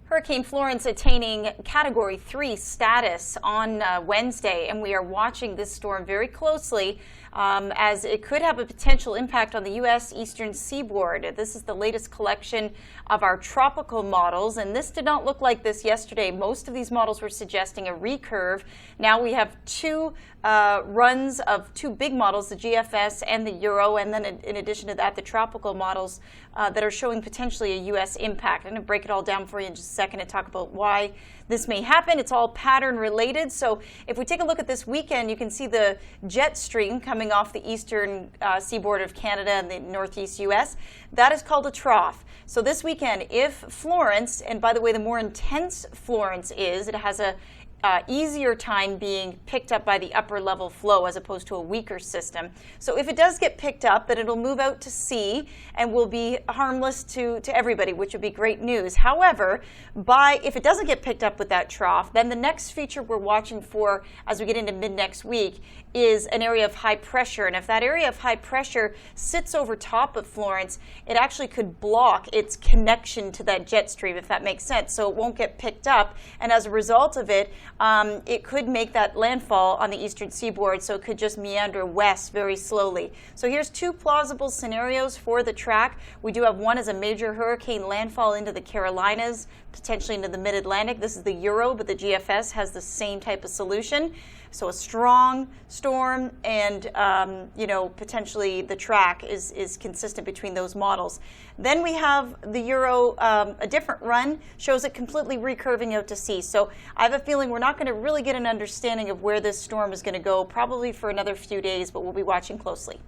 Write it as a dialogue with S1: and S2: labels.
S1: Hurricane Florence attaining Category 3 status on Wednesday, and we are watching this storm very closely as it could have a potential impact on the U.S. eastern seaboard. This is the latest collection of our tropical models, and this did not look like this yesterday. Most of these models were suggesting a recurve. Now we have two runs of two big models, the GFS and the Euro, and then in addition to that, the tropical models that are showing potentially a U.S. impact. I'm going to break it all down for you in just a second and talk about why this may happen. It's all pattern related. So if we take a look at this weekend, you can see the jet stream coming off the eastern seaboard of Canada and the northeast U.S. That is called a trough. So this weekend, if Florence, and by the way, the more intense Florence is, it has a easier time being picked up by the upper level flow as opposed to a weaker system. So if it does get picked up, then it'll move out to sea and will be harmless to everybody, which would be great news. However, if it doesn't get picked up with that trough, then the next feature we're watching for as we get into mid next week is an area of high pressure. And if that area of high pressure sits over top of Florence, it actually could block its connection to that jet stream, if that makes sense. So it won't get picked up. And as a result of it, it could make that landfall on the eastern seaboard, so it could just meander west very slowly. So here's two plausible scenarios for the track. We do have one as a major hurricane landfall into the Carolinas, potentially into the mid-Atlantic. This is the Euro, but the GFS has the same type of solution. So a strong storm and, potentially the track is consistent between those models. Then we have the Euro, a different run, shows it completely recurving out to sea. So I have a feeling we're not going to really get an understanding of where this storm is going to go, probably for another few days, but we'll be watching closely.